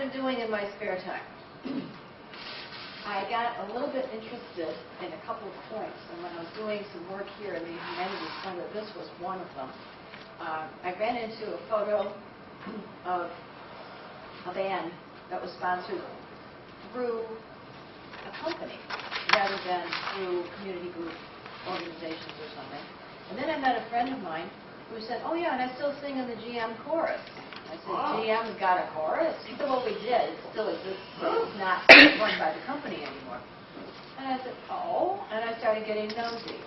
been doing in my spare time? I got a little bit interested in a couple of points, and when I was doing some work here in the Humanities Center, this was one of them. I ran into a photo of a band that was sponsored through a company rather than through community group organizations or something. And then I met a friend of mine who said, oh yeah, and I still sing in the GM chorus. I said, GM's got a chorus? He said, well, we did. It still exists, but it's not run by the company anymore. And I said, oh, and I started getting nosy.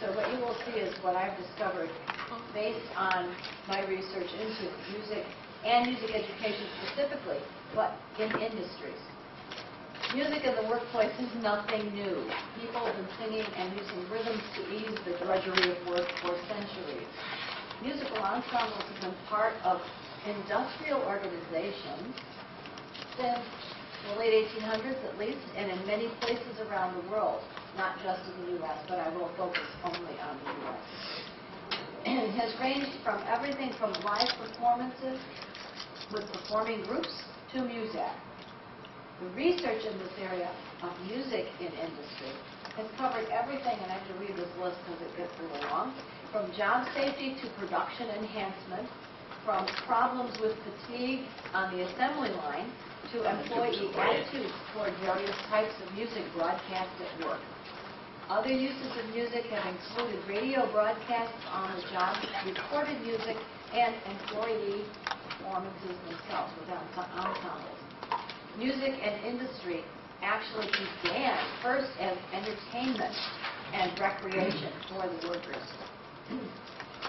So what you will see is what I've discovered based on my research into music and music education specifically, but in industries. Music in the workplace is nothing new. People have been singing and using rhythms to ease the drudgery of work for centuries. Musical ensembles have been part of industrial organizations since the late 1800s at least, and in many places around the world, not just in the U.S., but I will focus only on the U.S. It has ranged from everything from live performances with performing groups to music. The research in this area of music in industry has covered everything, and I have to read this list because it gets really long, from job safety to production enhancement, from problems with fatigue on the assembly line to employee attitudes toward various types of music broadcast at work. Other uses of music have included radio broadcasts on the job, recorded music, and employee performances themselves with ensembles. Music and industry actually began first as entertainment and recreation for the workers.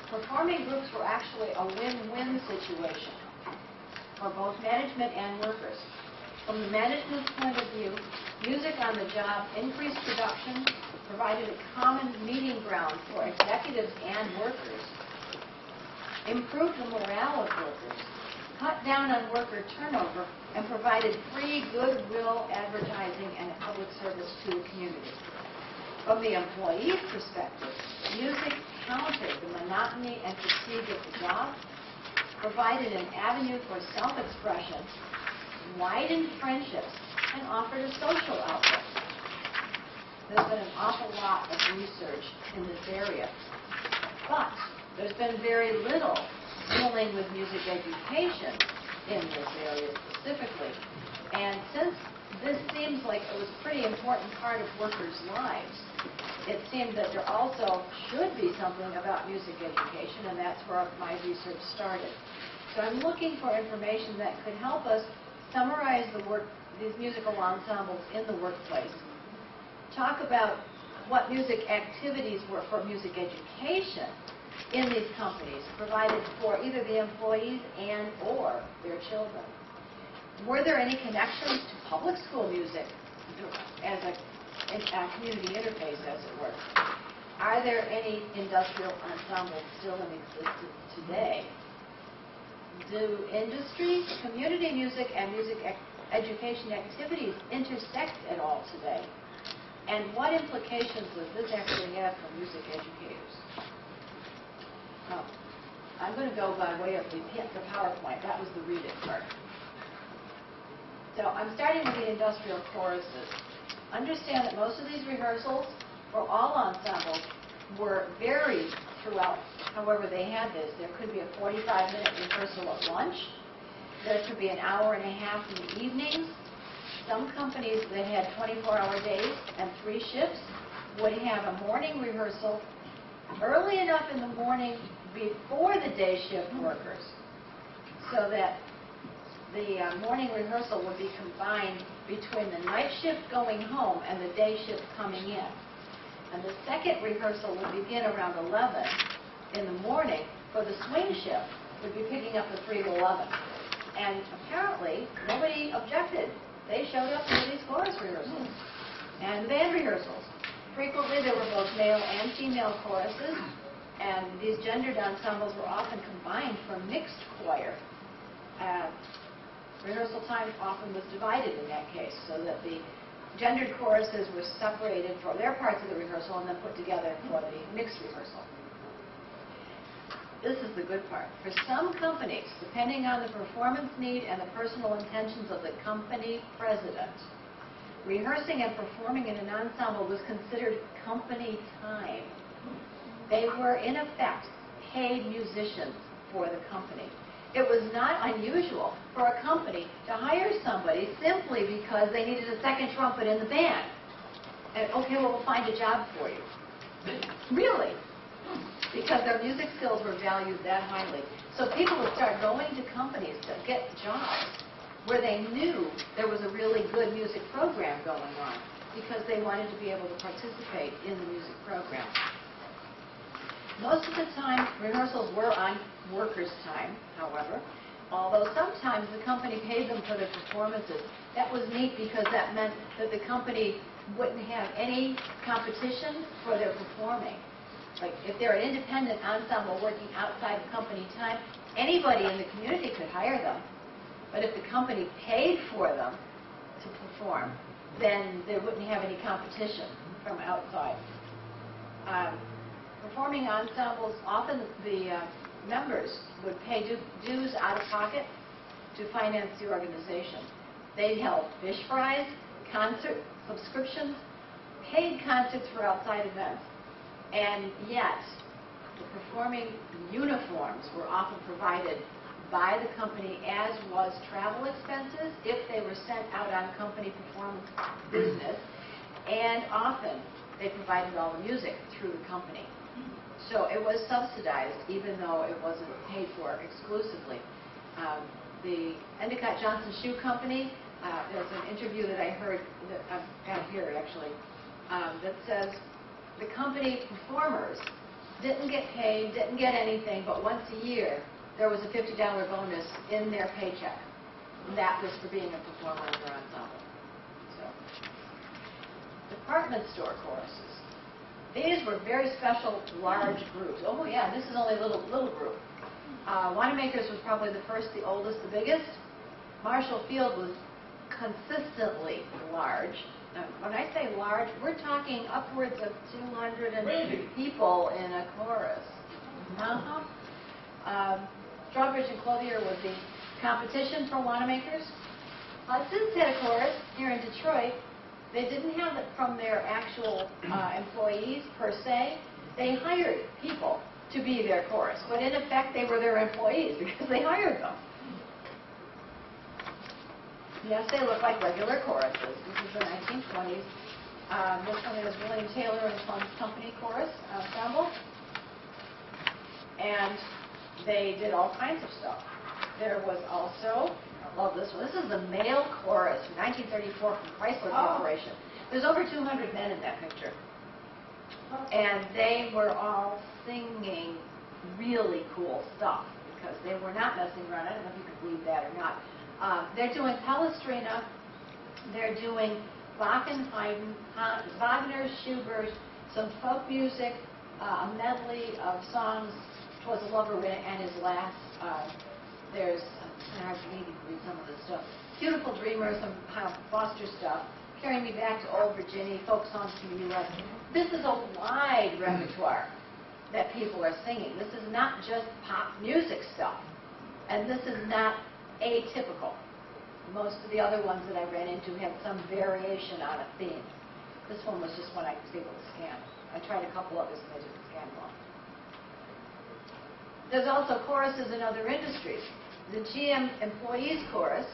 Performing groups were actually a win-win situation for both management and workers. From the management's point of view, music on the job increased production, provided a common meeting ground for executives and workers, improved the morale of workers, cut down on worker turnover, and provided free goodwill advertising and public service to the community. From the employee's perspective, music countered the monotony and fatigue of the job, provided an avenue for self-expression, widened friendships, and offered a social outlet. There's been an awful lot of research in this area, but there's been very little dealing with music education in this area specifically. And since this seems like it was a pretty important part of workers' lives, it seemed that there also should be something about music education, and that's where my research started. So I'm looking for information that could help us summarize these musical ensembles in the workplace, talk about what music activities were for music education in these companies, provided for either the employees and or their children. Were there any connections to public school music as a community interface, as it were? Are there any industrial ensembles still in existence today? Do industry, community music, and music education activities intersect at all today? And what implications does this actually have for music educators? I'm going to go by way of the PowerPoint. That was the read it part. So I'm starting with the industrial choruses. Understand that most of these rehearsals for all ensembles were varied throughout. However, they had this. There could be a 45-minute rehearsal at lunch. There could be an hour and a half in the evenings. Some companies that had 24-hour days and 3 shifts would have a morning rehearsal early enough in the morning before the day shift workers, so that the morning rehearsal would be combined between the night shift going home and the day shift coming in. And the second rehearsal would begin around 11 in the morning, for the swing shift would be picking up the 3 to 11. And apparently, nobody objected. They showed up for these chorus rehearsals and band rehearsals. Frequently, there were both male and female choruses, and these gendered ensembles were often combined for mixed choir. Rehearsal time often was divided in that case, so that the gendered choruses were separated for their parts of the rehearsal and then put together for the mixed rehearsal. this is the good part. For some companies, depending on the performance need and the personal intentions of the company president, rehearsing and performing in an ensemble was considered company time. They were, in effect, paid musicians for the company. It was not unusual for a company to hire somebody simply because they needed a second trumpet in the band. And, okay, well, we'll find a job for you. Really? Because their music skills were valued that highly. So people would start going to companies to get jobs where they knew there was a really good music program going on because they wanted to be able to participate in the music program. Most of the time, rehearsals were on workers' time, however, although sometimes the company paid them for their performances. That was neat because that meant that the company wouldn't have any competition for their performing. Like, if they're an independent ensemble working outside of company time, anybody in the community could hire them. But if the company paid for them to perform, then they wouldn't have any competition from outside. Performing ensembles, often the members would pay dues out of pocket to finance the organization. They held fish fries, concert subscriptions, paid concerts for outside events. And yet, the performing uniforms were often provided by the company, as was travel expenses if they were sent out on company performance business, and often they provided all the music through the company. So it was subsidized, even though it wasn't paid for exclusively. The Endicott Johnson Shoe Company, there's an interview that I heard, that I've got here actually, that says the company performers didn't get paid, didn't get anything, but once a year there was a $50 bonus in their paycheck. And that was for being a performer in their ensemble. So, department store choruses. These were very special, large groups. Oh yeah, this is only a little group. Wanamaker's was probably the first, the oldest, the biggest. Marshall Field was consistently large. Now, when I say large, we're talking upwards of 200 people in a chorus. Strawbridge and Clothier was the competition for Wanamaker's. Hudson's had a chorus here in Detroit. They didn't have it from their actual employees per se. They hired people to be their chorus, but in effect they were their employees because they hired them. Yes, they look like regular choruses. This is the 1920s. This one is William Taylor and Sons Company Chorus Ensemble. And they did all kinds of stuff. There was also, I love this one, this is the male chorus from 1934 from Chrysler Corporation. There's over 200 men in that picture. And they were all singing really cool stuff because they were not messing around. I don't know if you can believe that or not. They're doing Palestrina, they're doing Bach and Haydn, Wagner, Schubert, some folk music, a medley of songs, "'Twas a Lover and His Last." There's, I need to read some of this stuff. "Beautiful Dreamer," some Foster stuff. "Carry Me Back to Old Virginia," folk songs from the U.S. This is a wide repertoire that people are singing. This is not just pop music stuff. And this is not atypical. Most of the other ones that I ran into had some variation on a theme. This one was just one I was able to scan. I tried a couple others and they didn't scan well. There's also choruses in other industries. The GM Employees Chorus,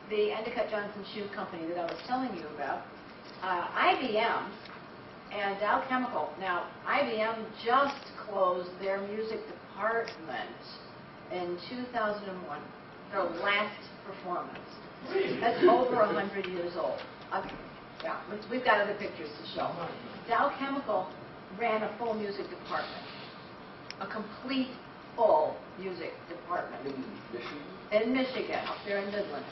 the Endicott Johnson Shoe Company that I was telling you about, IBM and Dow Chemical. Now, IBM just closed their music department in 2001, their last performance. That's over 100 years old. Yeah, we've got other pictures to show. Dow Chemical ran a full music department, a complete full music department. In Michigan, up there in Midland.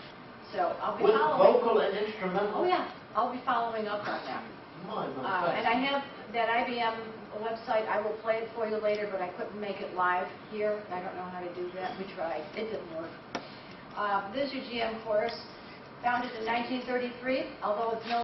So I'll be following. Vocal and instrumental? Oh yeah, I'll be following up on that. And I have that IBM website. I will play it for you later, but I couldn't make it live here. I don't know how to do that. We tried. It didn't work. This is your GM chorus, founded in 1933, although it's no